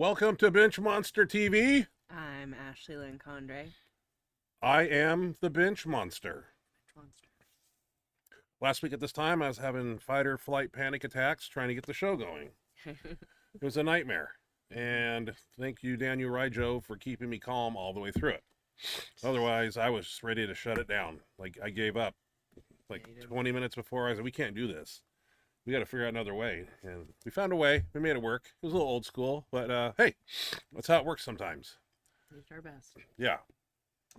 Welcome to Benchmonster TV. I'm Ashley Lynn Condre. I am the Bench Monster. Benchmonster. Last week at this time, I was having fight or flight panic attacks trying to get the show going. It was a nightmare. And thank you, Daniel Ryjov, for keeping me calm all the way through it. Otherwise, I was ready to shut it down. Like, I gave up. Like, 20 minutes before, I said, we can't do this. We got to figure out another way. And we found a way. We made it work. It was a little old school. But, hey, that's how it works sometimes. We did our best. Yeah.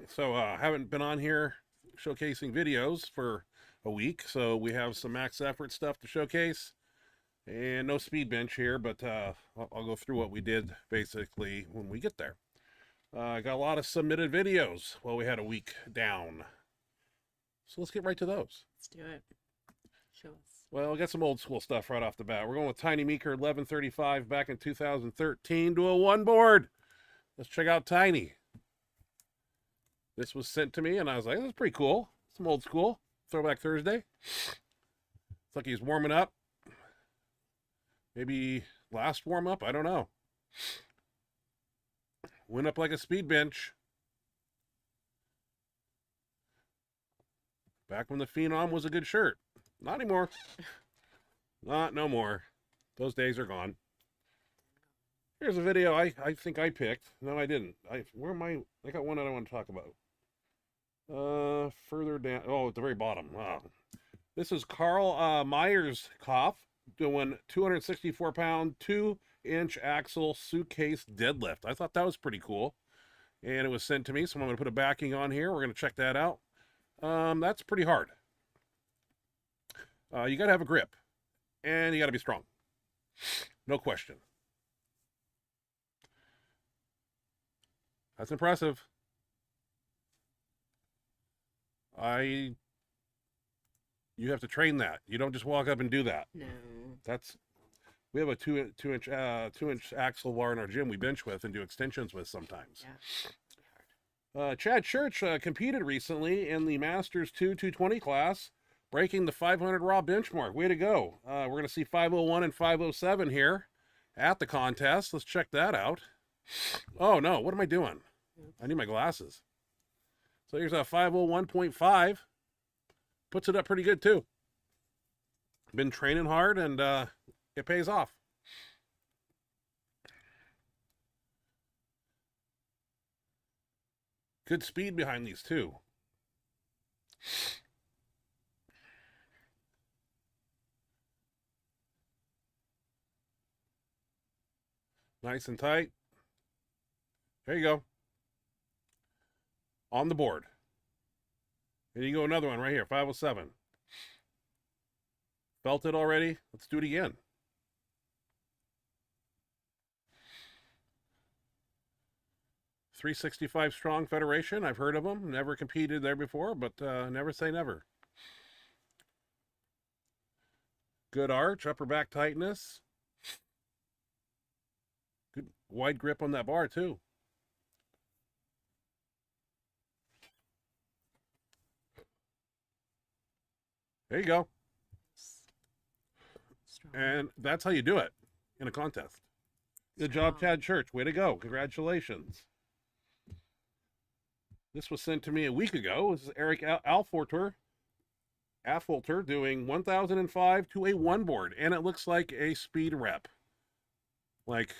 So, haven't been on here showcasing videos for a week. So, we have some max effort stuff to showcase. And no speed bench here, but I'll go through what we did basically when we get there. I got a lot of submitted videos while we had a week down. So let's get right to those. Let's do it. Show us. Well, we got some old school stuff right off the bat. We're going with Tiny Meeker 1135 back in 2013 to a one board. Let's check out Tiny. This was sent to me and I was like, this is pretty cool. Some old school. Throwback Thursday. It's like he's warming up. Maybe last warm up, I don't know. Went up like a speed bench. Back when the Phenom was a good shirt. Not anymore. No more. Those days are gone. Here's a video I think I picked. No, I didn't. Where am I? I got one that I want to talk about. Further down. Oh, at the very bottom. Wow. This is Carl Myers Koff doing 264-pound, 2-inch axle suitcase deadlift. I thought that was pretty cool. And it was sent to me, so I'm going to put a backing on here. We're going to check that out. That's pretty hard. You got to have a grip. And you got to be strong. No question. That's impressive. You have to train that. You don't just walk up and do that. No. We have a two inch axle bar in our gym we bench with and do extensions with sometimes. Yeah. Chad Church competed recently in the Masters 220 class, breaking the 500 raw benchmark. Way to go. We're going to see 501 and 507 here at the contest. Let's check that out. Oh no, what am I doing? I need my glasses. So here's a 501.5. Puts it up pretty good too. Been training hard and it pays off. Good speed behind these too. Nice and tight. There you go. On the board. Here you go, another one right here, 507. Felt it already? Let's do it again. .365 Strong Federation. I've heard of them. Never competed there before, but never say never. Good arch, upper back tightness. Good wide grip on that bar, too. There you go. Strong. And that's how you do it in a contest. Good job, Chad Church. Way to go. Congratulations. This was sent to me a week ago. This is Eric Affolter doing 1005 to a one board. And it looks like a speed rep. Like,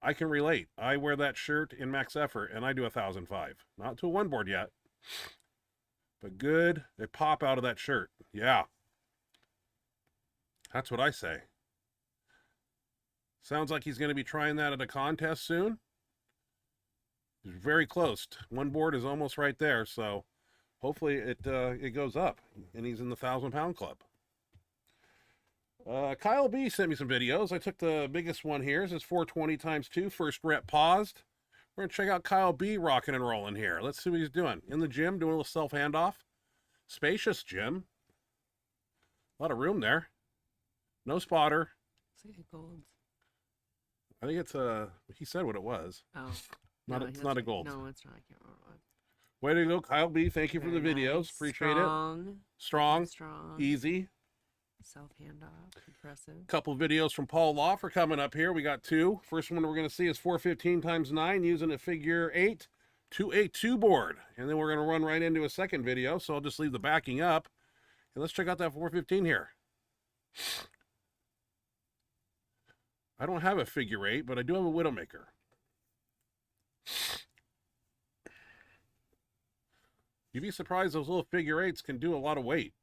I can relate. I wear that shirt in max effort and I do 1005. Not to a one board yet. But good, they pop out of that shirt. Yeah. That's what I say. Sounds like he's going to be trying that at a contest soon. He's very close. One board is almost right there, so hopefully it goes up, and he's in the 1,000-pound club. Kyle B sent me some videos. I took the biggest one here. This is 420 times 2, first rep paused. We're going to check out Kyle B rocking and rolling here. Let's see what he's doing. In the gym, doing a little self-handoff. Spacious gym. A lot of room there. No spotter. It's like a gold. I think it's he said what it was. Oh. It's not a gold. No, it's not. I can't remember what. Way to go, Kyle B. Thank you for the Very videos. nice. Appreciate Strong. it. Strong. Strong. Easy. Self handoff. Impressive. Couple videos from Paul Loff are coming up here. We got two. First one we're going to see is 415 times 9 using a figure 8 to a 2 board. And then we're going to run right into a second video. So I'll just leave the backing up. And let's check out that 415 here. I don't have a figure 8, but I do have a Widowmaker. You'd be surprised those little figure 8s can do a lot of weight.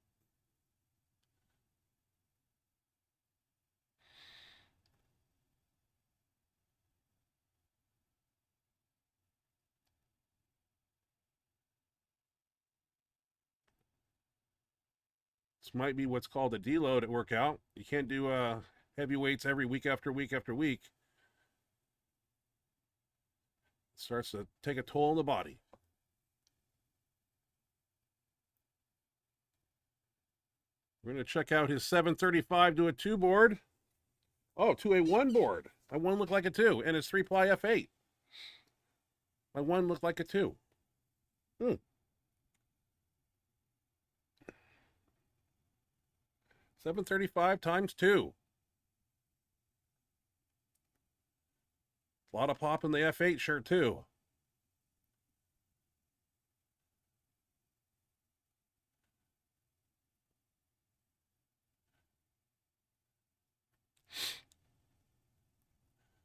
This might be what's called a deload at workout. You can't do heavy weights every week after week after week. It starts to take a toll on the body. We're going to check out his 735 to a 2 board. Oh, to a 1 board. My one looked like a 2. And his 3-ply F8. My one looked like a 2. 735 times 2. A lot of pop in the F8 shirt, too.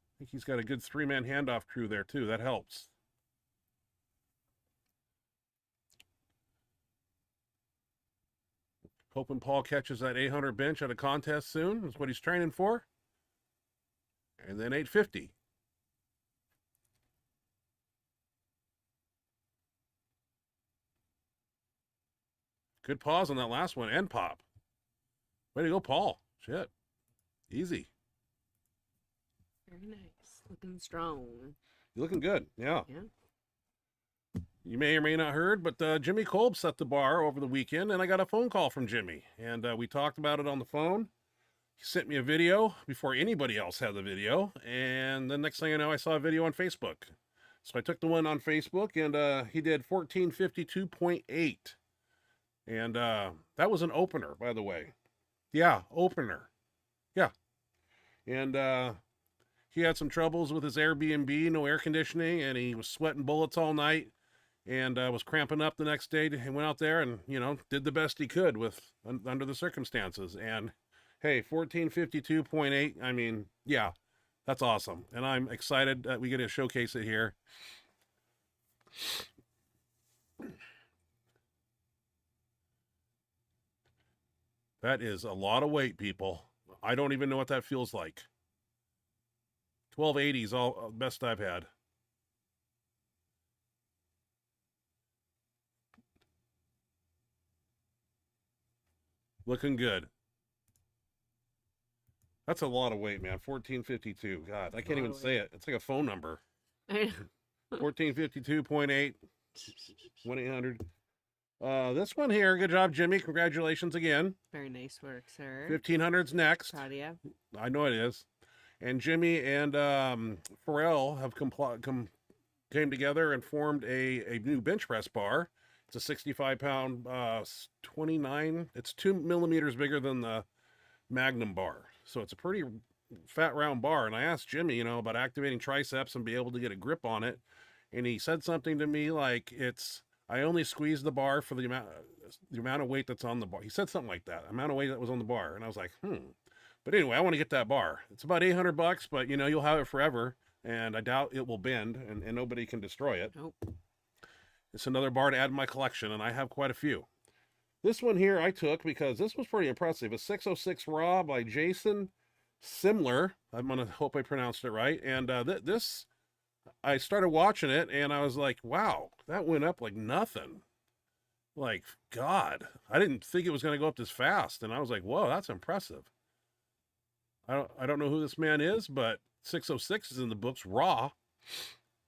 I think he's got a good 3-man handoff crew there, too. That helps. Hoping Paul catches that 800 bench at a contest soon. That's what he's training for. And then 850. Good pause on that last one and pop. Way to go, Paul. Shit. Easy. Very nice. Looking strong. You're looking good. Yeah. Yeah. You may or may not heard, but Jimmy Kolb set the bar over the weekend, and I got a phone call from Jimmy. And we talked about it on the phone. He sent me a video before anybody else had the video. And the next thing I know, I saw a video on Facebook. So I took the one on Facebook, and he did 1452.8. And that was an opener, by the way. Yeah, opener. Yeah. And he had some troubles with his Airbnb, no air conditioning, and he was sweating bullets all night. And was cramping up the next day. He went out there and, you know, did the best he could with under the circumstances. And, hey, 1452.8, I mean, yeah, that's awesome. And I'm excited that we get to showcase it here. That is a lot of weight, people. I don't even know what that feels like. 1280's all best I've had. Looking good. That's a lot of weight, man. 1452. God, I can't even say it. It's like a phone number. 1452.8. 1-800. This one here. Good job, Jimmy. Congratulations again. Very nice work, sir. 1500's next. Proud of you. I know it is. And Jimmy and Pharrell have came together and formed a new bench press bar. It's a 65-pound 29. It's 2 millimeters bigger than the Magnum bar. So it's a pretty fat, round bar. And I asked Jimmy, you know, about activating triceps and be able to get a grip on it. And he said something to me like, I only squeeze the bar for the amount of weight that's on the bar. He said something like that, amount of weight that was on the bar. And I was like, But anyway, I want to get that bar. It's about $800, but, you know, you'll have it forever. And I doubt it will bend and nobody can destroy it. Nope. It's another bar to add to my collection, and I have quite a few. This one here I took because this was pretty impressive. A 606 Raw by Jason Simler. I'm going to hope I pronounced it right. And this, I started watching it, and I was like, wow, that went up like nothing. Like, God, I didn't think it was going to go up this fast. And I was like, whoa, that's impressive. I don't know who this man is, but 606 is in the books raw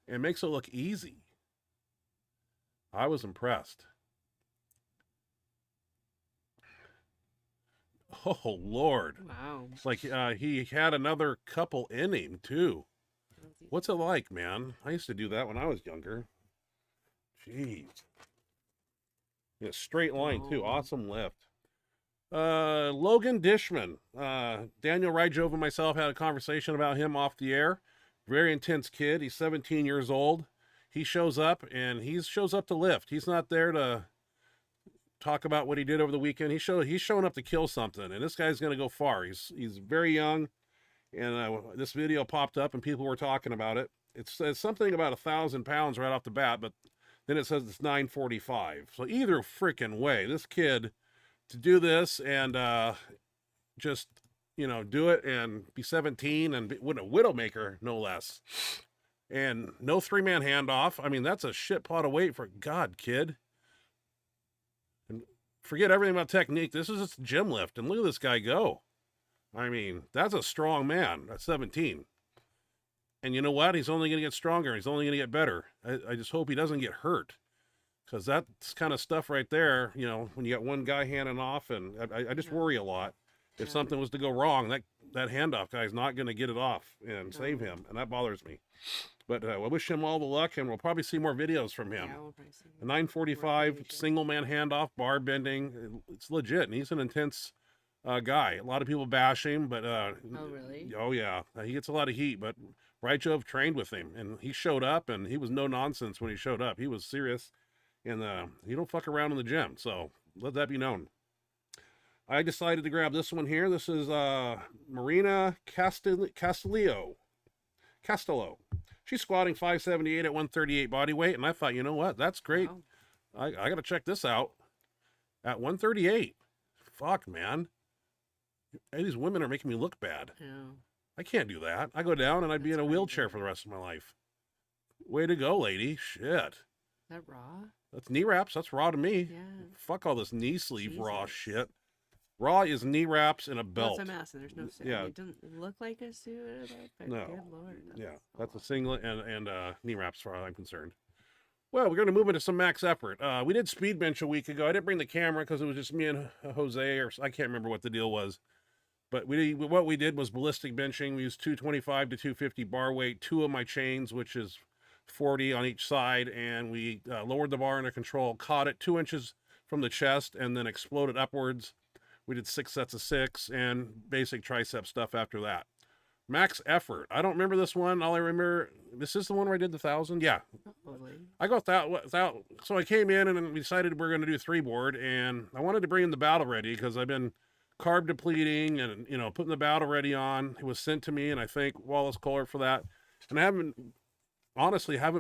and makes it look easy. I was impressed. Oh, Lord. Wow. It's like he had another couple in him, too. What's it like, man? I used to do that when I was younger. Jeez. Yeah, straight line, too. Awesome lift. Logan Dishman. Daniel Ryjov and myself had a conversation about him off the air. Very intense kid. He's 17 years old. He shows up, and he shows up to lift. He's not there to talk about what he did over the weekend. He's showing up to kill something, and this guy's going to go far. He's very young, and this video popped up, and people were talking about it. It says something about 1,000 pounds right off the bat, but then it says it's 945. So either freaking way, this kid to do this and just, do it and be 17 and win a Widowmaker, no less. And no three-man handoff. I mean, that's a shit pot of weight for God, kid. And forget everything about technique. This is just gym lift. And look at this guy go. I mean, that's a strong man at 17. And you know what? He's only going to get stronger. He's only going to get better. I just hope he doesn't get hurt. Because that's kind of stuff right there, when you got one guy handing off, and I just worry a lot. If something was to go wrong, that handoff guy's not going to get it off and save him, and that bothers me. But I wish him all the luck, and we'll probably see more videos from him. Yeah, we'll probably see A 945 single-man handoff, bar bending, it's legit, and he's an intense guy. A lot of people bash him, but... Oh, really? Oh, yeah. He gets a lot of heat, but Ryjov trained with him, and he showed up, and he was no nonsense when he showed up. He was serious. And you don't fuck around in the gym, so let that be known. I decided to grab this one here. This is Marina Castello. She's squatting 578 at 138 body weight, and I thought, you know what? That's great. Wow. I got to check this out. At 138. Fuck, man. These women are making me look bad. Yeah. I can't do that. I go down and I'd be in a wheelchair for the rest of my life. Way to go, lady. Shit. Is that raw? That's knee wraps. That's raw to me. Yeah. Fuck all this knee sleeve Jesus. raw shit. Raw is knee wraps and a That's belt. what I'm asking. There's no suit. Yeah. It doesn't look like a suit, but No. good lord. That's a singlet and knee wraps, as far as I'm concerned. Well, we're going to move into some max effort. We did speed bench a week ago. I didn't bring the camera because it was just me and Jose, or I can't remember what the deal was. But what we did was ballistic benching. We used 225 to 250 bar weight, two of my chains, which is 40 on each side, and we lowered the bar under control, caught it 2 inches from the chest, and then exploded upwards. We did 6 sets of 6 and basic tricep stuff after that. Max effort. I don't remember this one. All I remember, this is the one where I did the 1,000. Yeah. Probably. I got that. So I came in and we decided we're going to do 3-board, and I wanted to bring in the battle ready because I've been carb depleting and, putting the battle ready on. It was sent to me, and I thank Wallace Kohler for that. And I haven't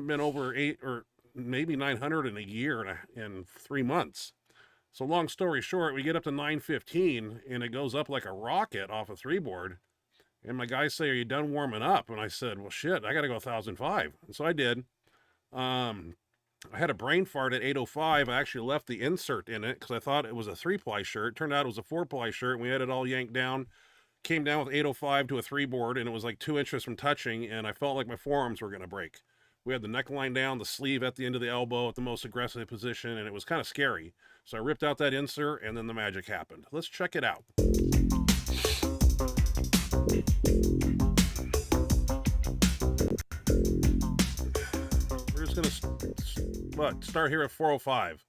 been over 8 or maybe 900 in a year in 3 months. So long story short, we get up to 915 and it goes up like a rocket off a 3-board. And my guys say, "Are you done warming up?" And I said, "Well, shit, I got to go 1,005. And so I did. I had a brain fart at 805. I actually left the insert in it because I thought it was a 3-ply shirt. Turned out it was a 4-ply shirt. And we had it all yanked down. Came down with 805 to a 3-board, and it was like 2 inches from touching, and I felt like my forearms were going to break. We had the neckline down, the sleeve at the end of the elbow at the most aggressive position, and it was kind of scary. So I ripped out that insert, and then the magic happened. Let's check it out. We're just going to start here at 405.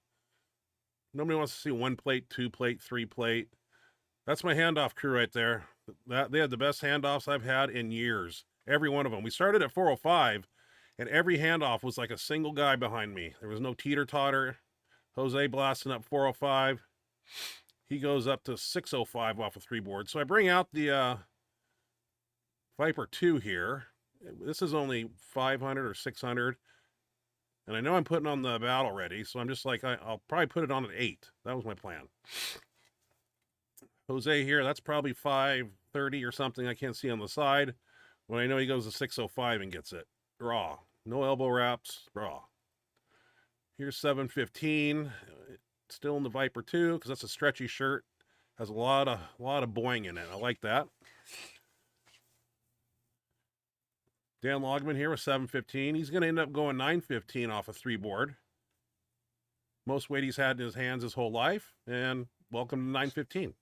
Nobody wants to see 1 plate, 2 plate, 3 plate. That's my handoff crew right there. They had the best handoffs I've had in years. Every one of them. We started at 405, and every handoff was like a single guy behind me. There was no teeter-totter. Jose blasting up 405. He goes up to 605 off a 3-board. So I bring out the Viper 2 here. This is only 500 or 600. And I know I'm putting on the battle ready, so I'm just like, I'll probably put it on at 8. That was my plan. Jose here, that's probably 530 or something. I can't see on the side. When I know he goes to 605 and gets it. Raw. No elbow wraps. Raw. Here's 715. Still in the Viper 2 because that's a stretchy shirt. Has a lot of boing in it. I like that. Dan Logman here with 715. He's going to end up going 915 off a 3-board. Most weight he's had in his hands his whole life. And welcome to 915.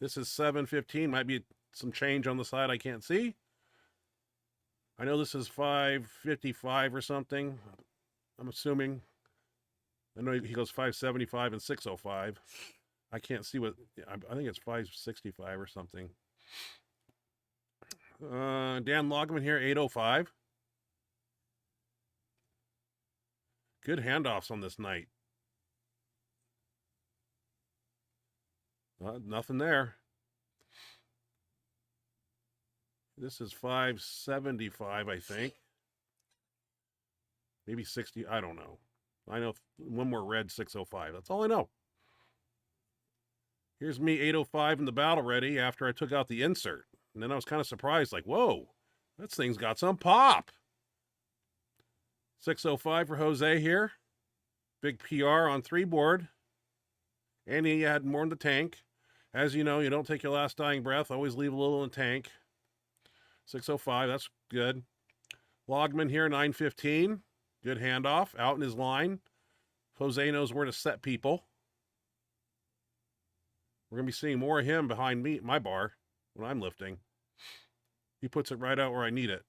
This is 715. Might be some change on the side I can't see. I know this is 555 or something. I'm assuming. I know he goes 575 and 605. I can't see what, I think it's 565 or something. Dan Logman here, 805. Good handoffs on this night. Nothing there. This is 575, I think. Maybe 60. I don't know. I know one more red, 605. That's all I know. Here's me, 805 in the battle ready after I took out the insert. And then I was kind of surprised, like, whoa, that thing's got some pop. 605 for Jose here. Big PR on 3 board. And he had more in the tank. As you know, you don't take your last dying breath. Always leave a little in the tank. 605, that's good. Logman here, 915. Good handoff, out in his line. Jose knows where to set people. We're going to be seeing more of him behind me, my bar, when I'm lifting. He puts it right out where I need it.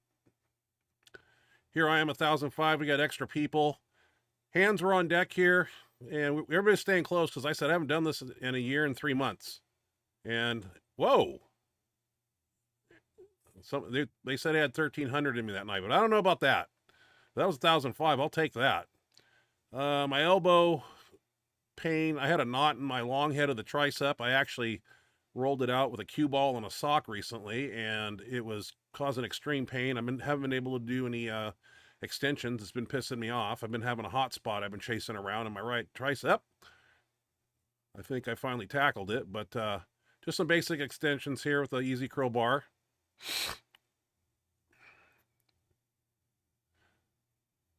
Here I am, 1,005. We got extra people. Hands were on deck here, and everybody's staying close because I said I haven't done this in a year and 3 months. And, whoa. They said I had 1,300 in me that night, but I don't know about that. That was 1,005. I'll take that. My elbow pain, I had a knot in my long head of the tricep. I actually rolled it out with a cue ball and a sock recently, and it was causing extreme pain. Haven't been able to do any extensions. It's been pissing me off. I've been having a hot spot I've been chasing around in my right tricep. I think I finally tackled it, but just some basic extensions here with the easy curl bar.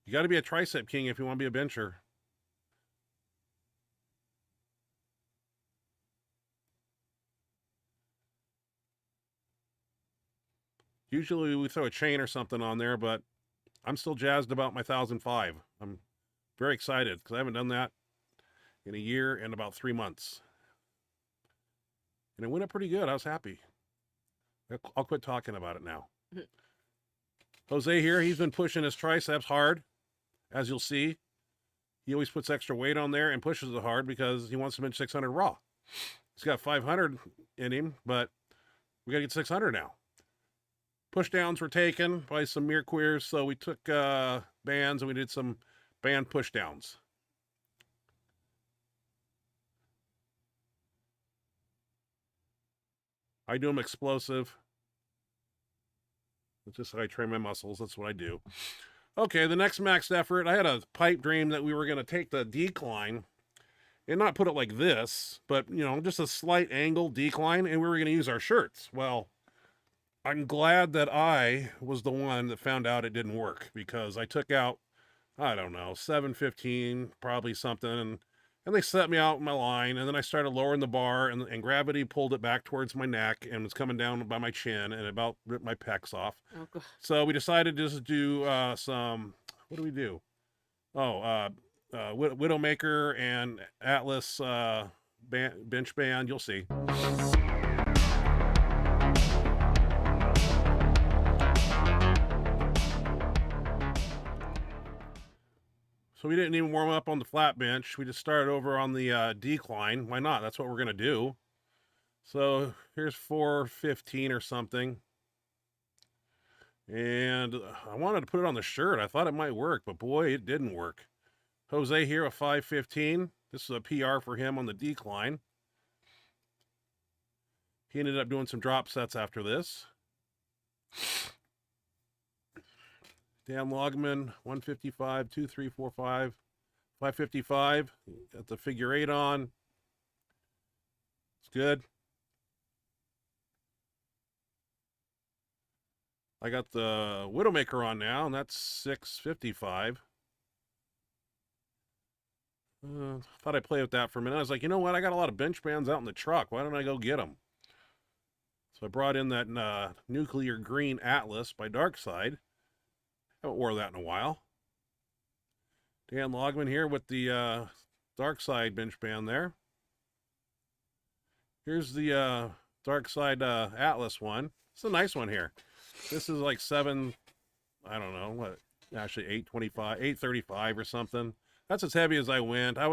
You got to be a tricep king if you want to be a bencher. Usually we throw a chain or something on there, but I'm still jazzed about my 1,005. I'm very excited because I haven't done that in a year and about 3 months. And it went up pretty good. I was happy. I'll quit talking about it now. Jose here, he's been pushing his triceps hard, as you'll see. He always puts extra weight on there and pushes it hard because he wants to bench 600 raw. He's got 500 in him, but we got to get 600 now. Push downs were taken by some mere queers, so we took bands and we did some band push downs. I do them explosive. It's just how I train my muscles. That's what I do. Okay, the next max effort, I had a pipe dream that we were going to take the decline and not put it like this, but, you know, just a slight angle decline, and we were going to use our shirts. Well, I'm glad that I was the one that found out it didn't work because I took out, I don't know, 715, probably something, and they set me out in my line, and then I started lowering the bar, and gravity pulled it back towards my neck and was coming down by my chin and about ripped my pecs off. Oh, God. So we decided to just do some, what do we do? Oh, Widowmaker and Atlas bench band. You'll see. So we didn't even warm up on the flat bench. We just started over on the decline. Why not? That's what we're going to do. So here's 415 or something. And I wanted to put it on the shirt. I thought it might work, but boy, it didn't work. Jose here, a 515. This is a PR for him on the decline. He ended up doing some drop sets after this. Dan Logman, 155, 2, 3, 4, 5, 555. Got the figure 8 on. It's good. I got the Widowmaker on now, and that's 655. Thought I'd play with that for a minute. I was like, you know what? I got a lot of bench bands out in the truck. Why don't I go get them? So I brought in that nuclear green Atlas by Darkside. Haven't wore that in a while. Dan Logman here with the Darkside bench band there. Here's the Darkside Atlas one. It's a nice one here. This is like 7, I don't know, what, actually 825, 835 or something. That's as heavy as I went. I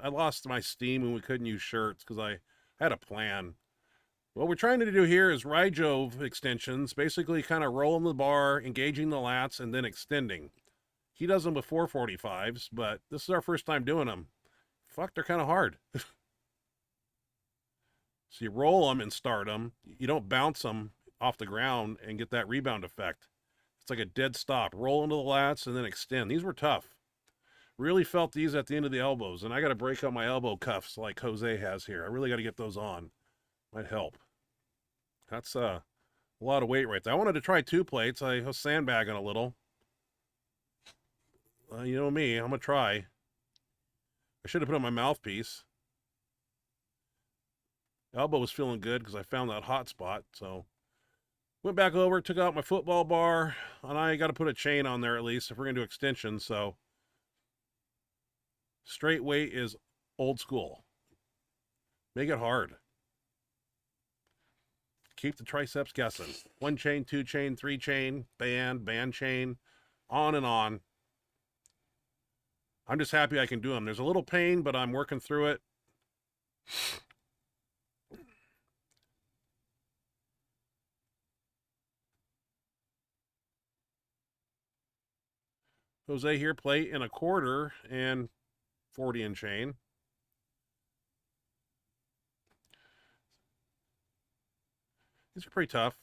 lost my steam when we couldn't use shirts because I had a plan. What we're trying to do here is Ryjov extensions, basically kind of rolling the bar, engaging the lats, and then extending. He does them with 445s, but this is our first time doing them. Fuck, they're kind of hard. So you roll them and start them. You don't bounce them off the ground and get that rebound effect. It's like a dead stop. Roll into the lats and then extend. These were tough. Really felt these at the end of the elbows, and I got to break up my elbow cuffs like Jose has here. I really got to get those on. Might help. That's a lot of weight right there. I wanted to try 2 plates. I was sandbagging a little. You know me, I'm going to try. I should have put on my mouthpiece. Elbow was feeling good because I found that hot spot. So went back over, took out my football bar, and I got to put a chain on there at least if we're going to do extensions. So straight weight is old school. Make it hard. Keep the triceps guessing. 1 chain, 2 chain, 3 chain, band chain, on and on. I'm just happy I can do them. There's a little pain, but I'm working through it. Jose here, plate in 1/4 and 40 in chain. These are pretty tough.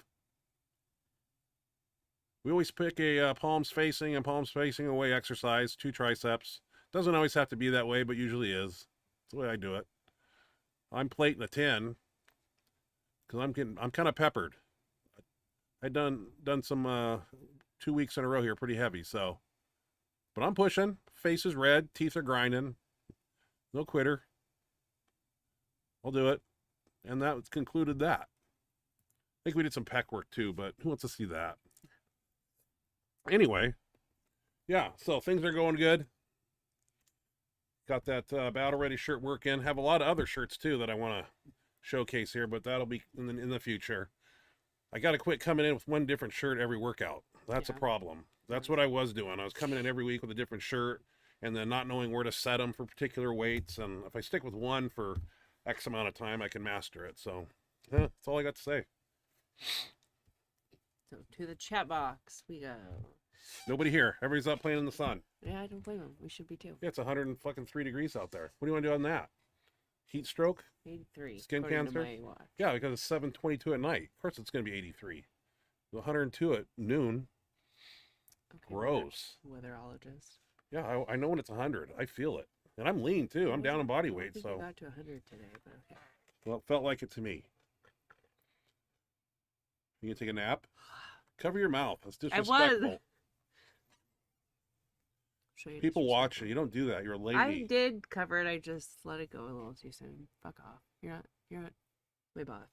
We always pick a palms facing and palms facing away exercise, 2 triceps. Doesn't always have to be that way, but usually is. That's the way I do it. I'm plating a 10 because I'm kind of peppered. I done some 2 weeks in a row here, pretty heavy. So, but I'm pushing. Face is red, teeth are grinding. No quitter. I'll do it. And that concluded that. I think we did some pec work too, but who wants to see that? Anyway, yeah, so things are going good. Got that Battle Ready shirt work in. Have a lot of other shirts too that I want to showcase here, but that'll be in the future. I got to quit coming in with one different shirt every workout. That's a problem. That's what I was doing. I was coming in every week with a different shirt and then not knowing where to set them for particular weights. And if I stick with one for X amount of time, I can master it. So that's all I got to say. So to the chat box we go. Nobody here. Everybody's out playing in the sun. Yeah, I don't blame him. We should be too. Yeah, it's 103 degrees out there. What do you want to do on that? Heat stroke? 83. Skin according to cancer? my watch. Yeah, because it's 7:22 at night. Of course it's going to be 83. 102 at noon. Okay, Gross. Weatherologist. Yeah, I know when it's 100. I feel it. And I'm lean too. I'm down in body weight. I think So, we got to 100 today, but okay. well, it felt like it to me. You gonna take a nap? Cover your mouth. That's disrespectful. Show you People watch disrespectful. it. You don't do that. You're a lady. I did cover it. I just let it go a little too soon. Fuck off. You're not way off.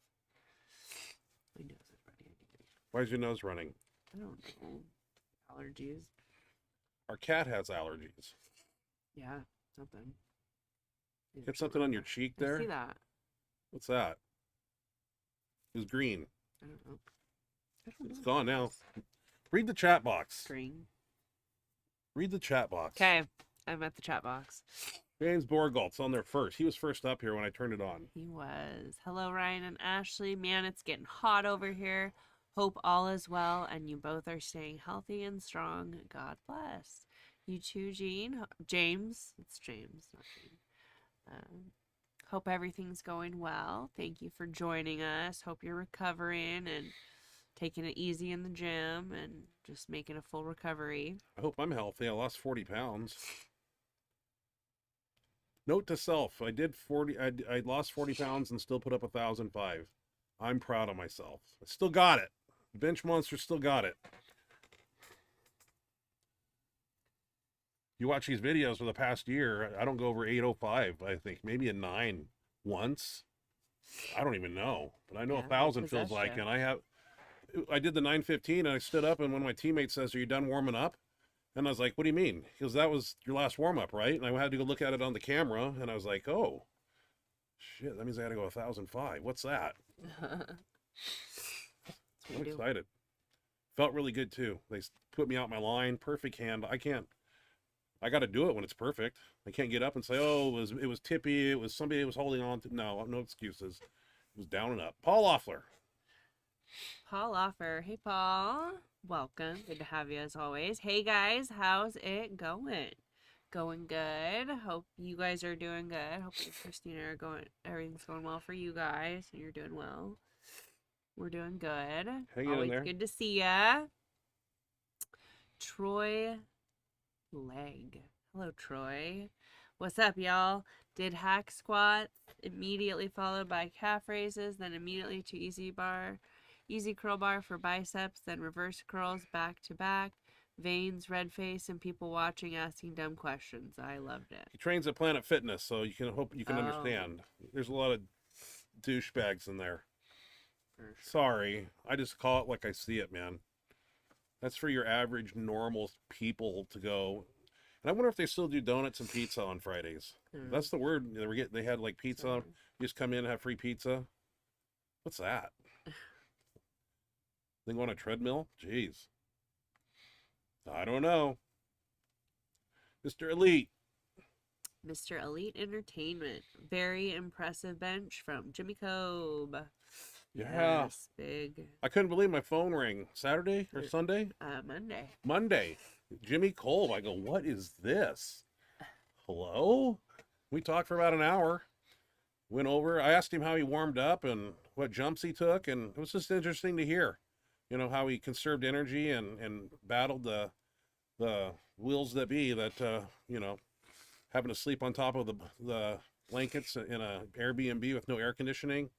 My nose is running. Why is your nose running? I don't know. Allergies. Our cat has allergies. Yeah, something. Get something on your cheek I there. see that. What's that? It's green. I don't know. I don't It's know. gone now. Read the chat box. Green. Read the chat box. Okay, I'm at the chat box. James Borgalt's on there first. He was first up here when I turned it on. He was. Hello, Ryan and Ashley. Man, it's getting hot over here. Hope all is well and you both are staying healthy and strong. God bless. You too, James. It's James, not Gene. Hope everything's going well. Thank you for joining us. Hope you're recovering and taking it easy in the gym and just making a full recovery. I hope I'm healthy. I lost 40 pounds. Note to self, I lost 40 pounds and still put up 1,005. I'm proud of myself. I still got it. Benchmonster still got it. You watch these videos for the past year, I don't go over 805, I think. Maybe a 9 once. I don't even know. But I know 1,000 feels like, and I did the 915 and I stood up and one of my teammates says, "Are you done warming up?" And I was like, "What do you mean?" Because that was your last warm up, right? And I had to go look at it on the camera and I was like, "Oh, shit, that means I got to go 1,005. What's that?" I'm excited. Felt really good too. They put me out my line. Perfect hand. I got to do it when it's perfect. I can't get up and say, oh, it was tippy. It was somebody that was holding on to. No, no excuses. It was down and up. Paul Offler. Paul Offer. Hey, Paul. Welcome. Good to have you as always. Hey, guys. How's it going? Going good. Hope you guys are doing good. Hope you and Christina are going. Everything's going well for you guys. And you're doing well. We're doing good. Hang in Always there. good to see ya. Troy Leg. Hello, Troy. What's up, y'all? Did hack squats, immediately followed by calf raises, then immediately to easy curl bar for biceps, then reverse curls back to back, veins, red face, and people watching asking dumb questions. I loved it. He trains at Planet Fitness, so you can hope you can understand. There's a lot of douchebags in there. For sure. Sorry, I just call it like I see it, man. That's for your average normal people to go. And I wonder if they still do donuts and pizza on Fridays. That's the word they were getting. They had like pizza. You just come in and have free pizza. What's that? Then go on a treadmill? Jeez. I don't know. Mr. Elite. Mr. Elite Entertainment. Very impressive bench from Jimmy Kolb. Yeah. Yes, big. I couldn't believe my phone rang. Saturday or Sunday? Monday. Monday. Jimmy Kolb. I go, what is this? Hello? We talked for about an hour. Went over. I asked him how he warmed up and what jumps he took, and it was just interesting to hear. You know, how he conserved energy and battled the wheels that be that, you know, having to sleep on top of the blankets in a Airbnb with no air conditioning,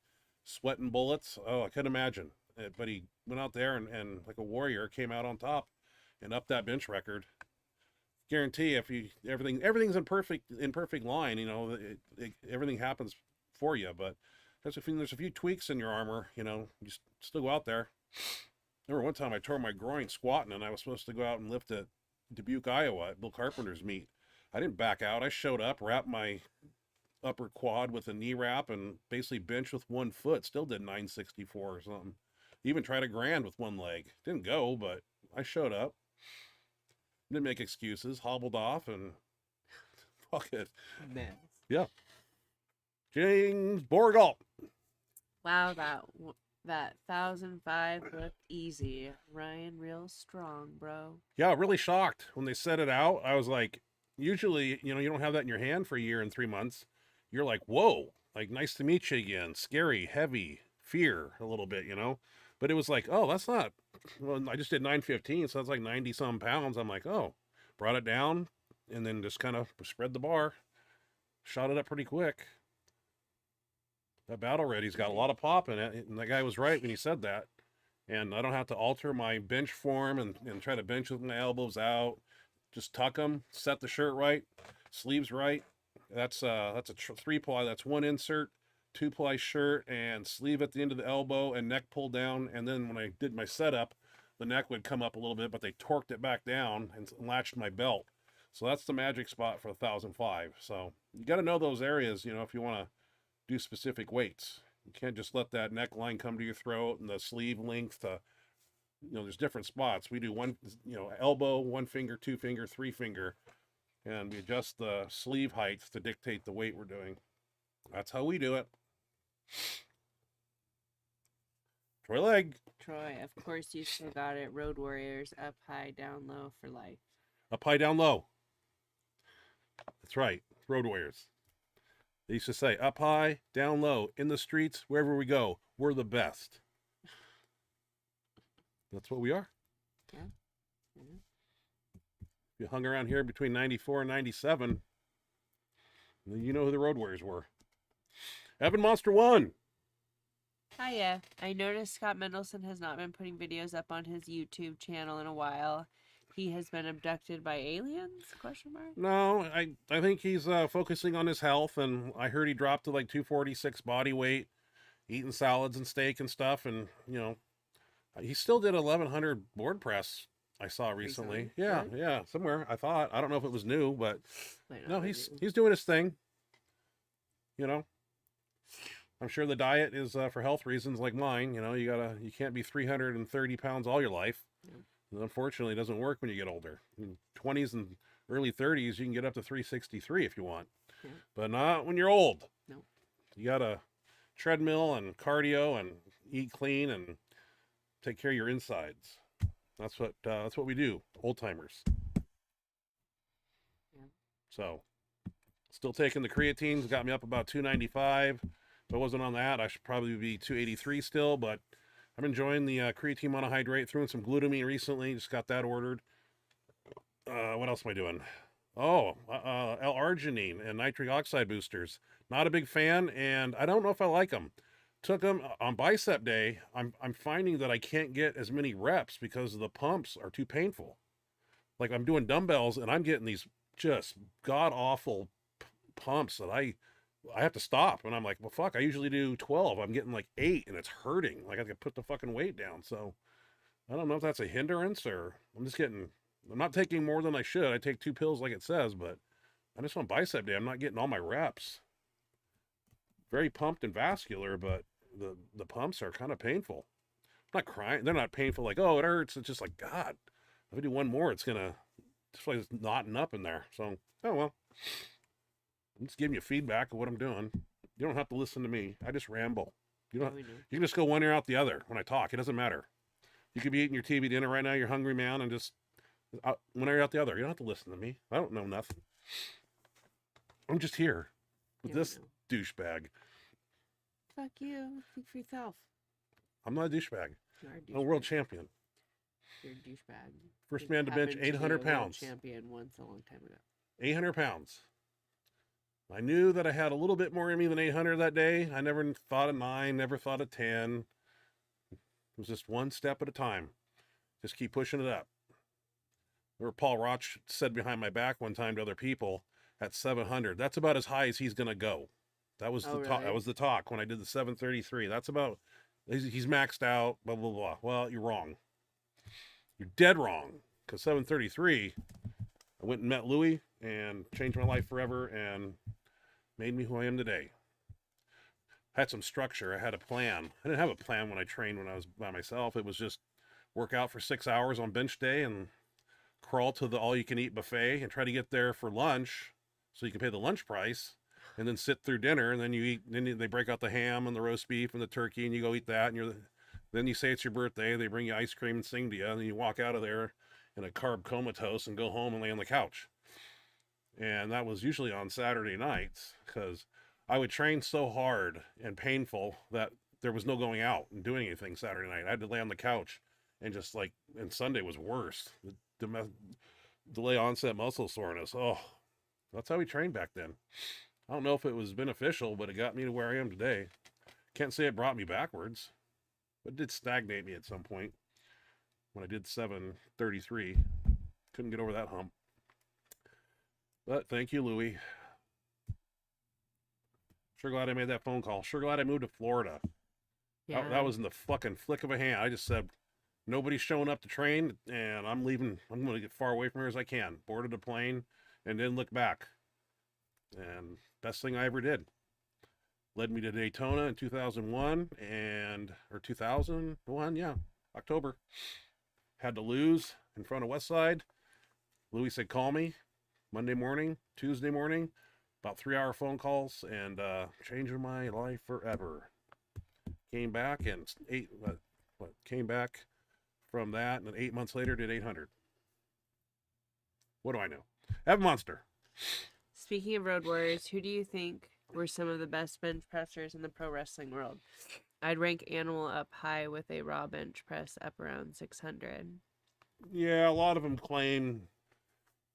sweating bullets. Oh, I couldn't imagine. But he went out there and like a warrior came out on top and upped that bench record. Guarantee if you everything's in perfect line, you know, everything happens for you. But there's a few tweaks in your armor, you know, you still go out there. I remember one time I tore my groin squatting, and I was supposed to go out and lift at Dubuque, Iowa, at Bill Carpenter's meet. I didn't back out. I showed up, wrapped my upper quad with a knee wrap, and basically benched with 1 foot. Still did 964 or something. Even tried a grand with one leg. Didn't go, but I showed up. Didn't make excuses. Hobbled off, and fuck it. Man. Yeah. James Borgalt. Wow, that 1,005 looked easy. Ryan, real strong, bro. Yeah, really shocked when they set it out. I was like, usually, you know, you don't have that in your hand for a year and 3 months. You're like, whoa, like, nice to meet you again. Scary, heavy, fear a little bit, you know? But it was like, oh, that's not, well, I just did 915, so that's like 90 some pounds. I'm like, oh, brought it down and then just kind of spread the bar, shot it up pretty quick. That battle ready's got a lot of pop in it, and that guy was right when he said that. And I don't have to alter my bench form and try to bench with my elbows out. Just tuck them, set the shirt right, sleeves right. That's a 3-ply. That's 1 insert, 2-ply shirt, and sleeve at the end of the elbow, and neck pulled down. And then when I did my setup, the neck would come up a little bit, but they torqued it back down and latched my belt. So that's the magic spot for 1,005. So you got to know those areas, you know, if you want to do specific weights. You can't just let that neckline come to your throat and the sleeve length to, you know, there's different spots. We do one, you know, elbow, 1 finger, 2 finger, 3 finger, and we adjust the sleeve heights to dictate the weight we're doing. That's how we do it. Troy Leg. Troy, of course you still got it. Road Warriors, up high, down low for life. Up high, down low. That's right. Road Warriors. They used to say, up high, down low, in the streets, wherever we go, we're the best. That's what we are. Yeah. Yeah. If you hung around here between 94 and 97, you know who the Road Warriors were. Evan Monster 1. Hiya. I noticed Scott Mendelson has not been putting videos up on his YouTube channel in a while. He has been abducted by aliens? Question mark. No, I think he's focusing on his health, and I heard he dropped to like 246 body weight, eating salads and steak and stuff, and you know, he still did 1,100 board press. I saw recently. Yeah, really? Yeah, somewhere. I thought. I don't know if it was new, but no, he's new. he's doing his thing. You know, I'm sure the diet is for health reasons like mine. You know, you can't be 330 pounds all your life. Yeah. Unfortunately, it doesn't work when you get older. In 20s and early 30s, you can get up to 363 if you want. Yeah. But not when you're old. No. You got to treadmill and cardio and eat clean and take care of your insides. That's what we do, old timers. Yeah. So, still taking the creatines, got me up about 295. If I wasn't on that, I should probably be 283 still, but I'm enjoying the creatine monohydrate. Threw in some glutamine recently, just got that ordered. What else am I doing? Oh, L-arginine and nitric oxide boosters. Not a big fan, and I don't know if I like them. Took them on bicep day. I'm finding that I can't get as many reps because the pumps are too painful. Like I'm doing dumbbells and I'm getting these just god awful pumps that I have to stop. And I'm like, well, fuck, I usually do 12. I'm getting like 8 and it's hurting. Like I could put the fucking weight down. So I don't know if that's a hindrance or I'm not taking more than I should. I take 2 pills like it says, but I just on bicep day, I'm not getting all my reps. Very pumped and vascular, but the pumps are kind of painful. I'm not crying. They're not painful like, oh, it hurts. It's just like, God, if I do one more, it's gonna just like it's knotting up in there. So, oh well. I'm just giving you feedback of what I'm doing. You don't have to listen to me. I just ramble. You can just go one ear out the other when I talk. It doesn't matter. You could be eating your TV dinner right now. You're hungry, man, and just one ear out the other. You don't have to listen to me. I don't know nothing. I'm just here with this douchebag. Fuck you. Speak for yourself. I'm not a douchebag. You are a douchebag. I'm a world champion. You're a douchebag. First man to bench 800 pounds. Champion once a long time ago. 800 pounds. I knew that I had a little bit more in me than 800 that day. I never thought of 9, never thought of 10. It was just one step at a time. Just keep pushing it up. Remember Paul Roch said behind my back one time to other people at 700, that's about as high as he's going to go. That was the talk. That was the talk when I did the 733. That's about, he's maxed out, blah, blah, blah. Well, you're wrong. You're dead wrong. Because 733, I went and met Louie and changed my life forever and made me who I am today. I had some structure. I had a plan. I didn't have a plan when I trained when I was by myself. It was just work out for 6 hours on bench day and crawl to the all-you-can-eat buffet and try to get there for lunch so you can pay the lunch price. And then sit through dinner, and then you eat. Then they break out the ham and the roast beef and the turkey, and you go eat that. And then you say it's your birthday. They bring you ice cream and sing to you, and then you walk out of there in a carb comatose and go home and lay on the couch. And that was usually on Saturday nights because I would train so hard and painful that there was no going out and doing anything Saturday night. I had to lay on the couch and just like. And Sunday was worse. The delay onset muscle soreness. Oh, that's how we trained back then. I don't know if it was beneficial, but it got me to where I am today. Can't say it brought me backwards, but it did stagnate me at some point when I did 733. Couldn't get over that hump. But thank you, Louie. Sure glad I made that phone call. Sure glad I moved to Florida. Yeah. That was in the fucking flick of a hand. I just said, nobody's showing up to train, and I'm leaving. I'm going to get far away from here as I can. Boarded a plane and didn't look back. And best thing I ever did. Led me to Daytona in 2001 or 2001, yeah, October. Had to lose in front of Westside. Louis said, call me Monday morning, Tuesday morning, about 3-hour phone calls and changing my life forever. Came back and came back from that, and then 8 months later did 800. What do I know? Have Monster. Speaking of Road Warriors, who do you think were some of the best bench pressers in the pro wrestling world? I'd rank Animal up high with a raw bench press up around 600. Yeah, a lot of them claim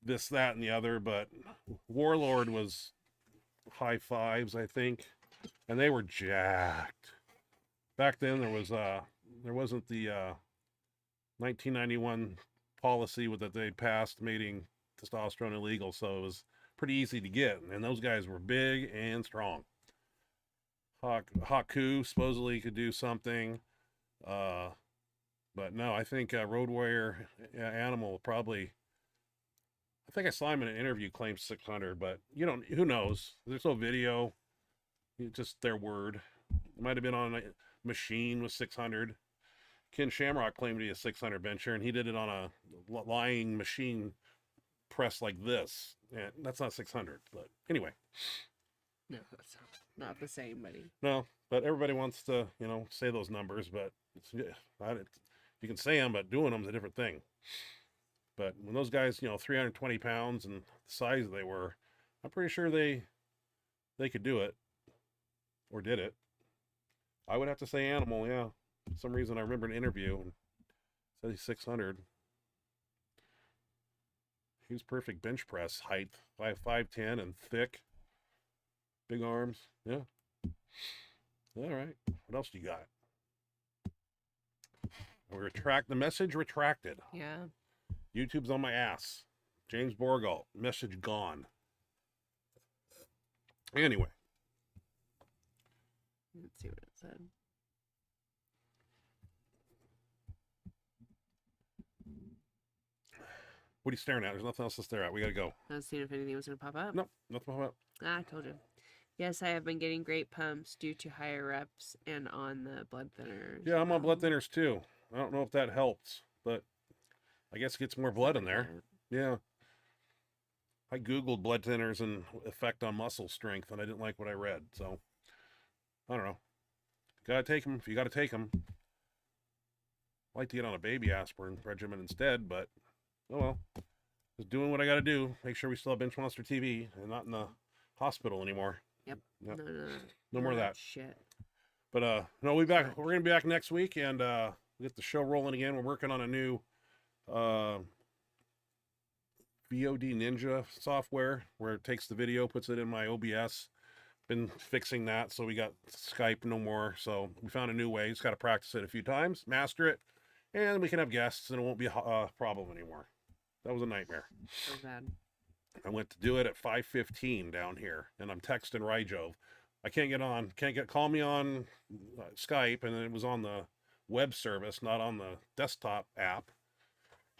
this, that, and the other, but Warlord was high 5s, I think, and they were jacked. Back then, there wasn't the 1991 policy that they passed making testosterone illegal, so it was pretty easy to get, and those guys were big and strong. Haku supposedly could do something, but no, I think Road Warrior Animal probably. I think I saw him in an interview claim 600, but who knows? There's no video. It's just their word. It might have been on a machine with 600. Ken Shamrock claimed to be a 600 bencher, and he did it on a lying machine press like this. And that's not 600, but anyway. No, that's not the same, buddy. No, but everybody wants to, you know, say those numbers, but you can say them, but doing them is a different thing. But when those guys, you know, 320 pounds and the size they were, I'm pretty sure they could do it or did it. I would have to say animal, yeah. For some reason I remember an interview and said he's 600. He was perfect bench press height, 5'10" and thick, big arms. Yeah. All right. What else do you got? The message retracted. Yeah. YouTube's on my ass. James Borgalt, message gone. Anyway. Let's see what it said. What are you staring at? There's nothing else to stare at. We gotta go. I was seeing if anything was going to pop up. Nope, nothing pop up. I told you. Yes, I have been getting great pumps due to higher reps and on the blood thinners. Yeah, I'm on blood thinners too. I don't know if that helps, but I guess it gets more blood in there. Yeah. I Googled blood thinners and effect on muscle strength, and I didn't like what I read. So, I don't know. Gotta take them if you gotta take them. I like to get on a baby aspirin regimen instead, but oh well. Just doing what I gotta do. Make sure we still have Benchmonster TV and not in the hospital anymore. Yep. No more of that. Shit. But no, we're gonna be back next week and get the show rolling again. We're working on a new VOD Ninja software where it takes the video, puts it in my OBS. Been fixing that, so we got Skype no more. So we found a new way. Just got to practice it a few times, master it, and we can have guests, and it won't be a problem anymore. That was a nightmare. So bad. I went to do it at 5:15 down here, and I'm texting Ryjov. I can't get on. Call me on Skype, and it was on the web service, not on the desktop app.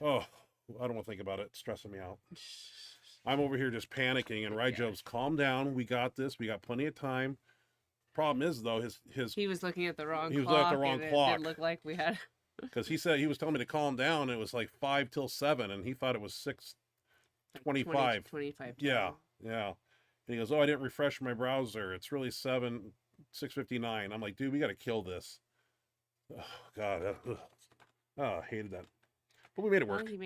Oh, I don't want to think about it. It's stressing me out. I'm over here just panicking, and Ryjov's calm down. We got this. We got plenty of time. Problem is, though, he was looking at the wrong. He was looking at the wrong clock. It didn't look like we had. Because he said he was telling me to calm down. And it was like 5 till 7, and he thought it was 6:25. 25. Yeah. And he goes, "Oh, I didn't refresh my browser. It's really 6:59." I'm like, "Dude, we got to kill this." Oh God. I hated that. But we made it work. Well,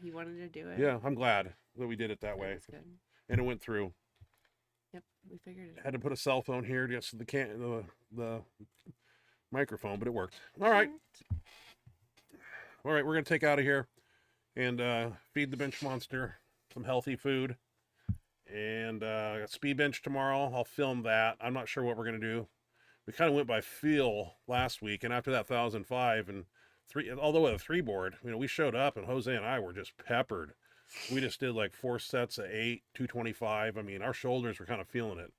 he wanted to do it. Yeah, I'm glad that we did it that way. That's good. And it went through. Yep, we figured it out. Had to put a cell phone here to get to the microphone, but it worked. All right, we're gonna take out of here and feed the bench monster some healthy food. And got speed bench tomorrow. I'll film that. I'm not sure what we're gonna do. We kind of went by feel last week, and after that 1,005 and 3, although with a 3 board, we showed up and Jose and I were just peppered. We just did like 4 sets of 8, 225. I mean, our shoulders were kind of feeling it.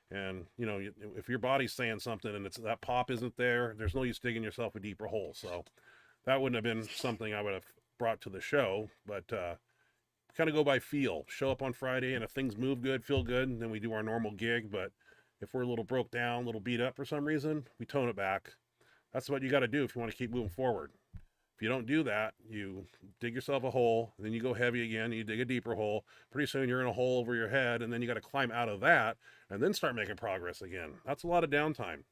And if your body's saying something and that pop isn't there, there's no use digging yourself a deeper hole. So that wouldn't have been something I would have brought to the show, but kind of go by feel. Show up on Friday, and if things move good, feel good, then we do our normal gig. But if we're a little broke down, a little beat up for some reason, we tone it back. That's what you got to do if you want to keep moving forward. If you don't do that, you dig yourself a hole, and then you go heavy again, and you dig a deeper hole. Pretty soon you're in a hole over your head, and then you got to climb out of that and then start making progress again. That's a lot of downtime.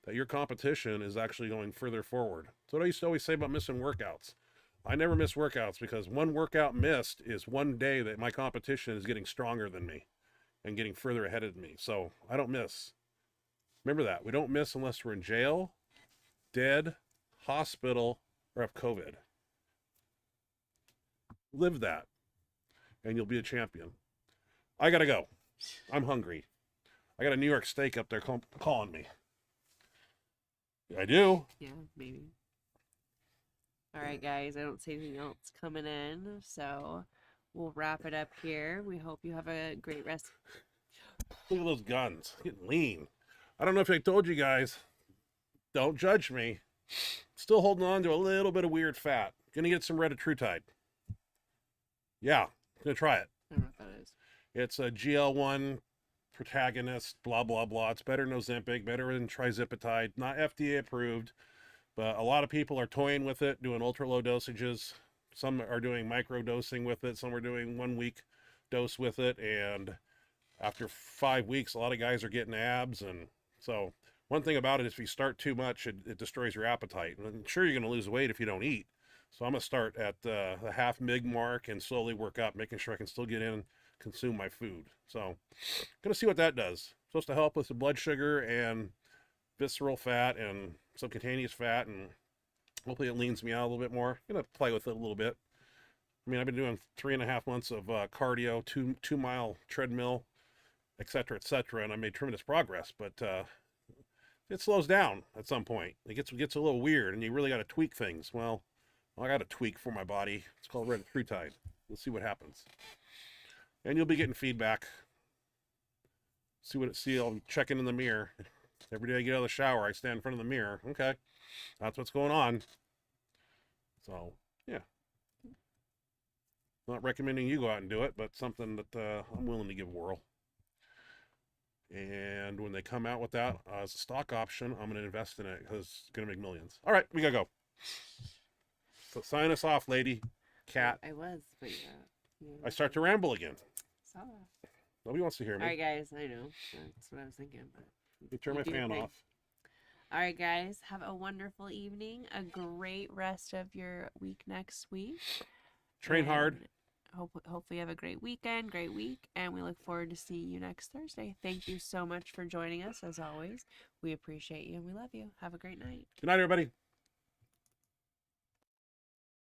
That your competition is actually going further forward. So what I used to always say about missing workouts. I never miss workouts because one workout missed is one day that my competition is getting stronger than me and getting further ahead of me. So I don't miss. Remember that. We don't miss unless we're in jail, dead, hospital, or have COVID. Live that, and you'll be a champion. I gotta go. I'm hungry. I got a New York steak up there calling me. I do. Yeah, maybe. All right, guys. I don't see anything else coming in, so we'll wrap it up here. We hope you have a great rest. Look at those guns. Getting lean. I don't know if I told you guys. Don't judge me. Still holding on to a little bit of weird fat. Gonna get some retatrutide. Yeah, gonna try it. I don't know what that is. It's a GL1 protagonist, blah, blah, blah. It's better than Ozempic, better than trizipatide. Not FDA approved, but a lot of people are toying with it, doing ultra low dosages Some are doing micro dosing with it. Some are doing 1 week dose with it. And after 5 weeks, a lot of guys are getting abs. And so one thing about it is if you start too much, it destroys your appetite. And I'm sure you're going to lose weight if you don't eat. So I'm going to start at the half mig mark and slowly work up, making sure I can still get in and consume my food. So going to see what that does. Supposed to help with the blood sugar and visceral fat and subcutaneous fat, and hopefully it leans me out a little bit more. I'm going to play with it a little bit. I mean, I've been doing 3.5 months of cardio, two mile treadmill, etc., and I made tremendous progress, but it slows down at some point. It gets a little weird, and you really got to tweak things. Well, I got to tweak for my body. It's called Retreatide. We'll see what happens. And you'll be getting feedback. I'll be checking in the mirror. Every day I get out of the shower, I stand in front of the mirror. Okay, that's what's going on. So, yeah. Not recommending you go out and do it, but something that I'm willing to give a whirl. And when they come out with that as a stock option, I'm going to invest in it because it's going to make millions. All right, we got to go. So sign us off, lady. Cat. I was, but yeah. I start to ramble again. Saw that. Nobody wants to hear me. All right, guys. I know. That's what I was thinking. But Let me turn my do your fan thing. off. All right, guys. Have a wonderful evening. A great rest of your week next week. Train hard. Hopefully you have a great weekend, great week, and we look forward to seeing you next Thursday. Thank you so much for joining us, as always. We appreciate you and we love you. Have a great night. Good night, everybody.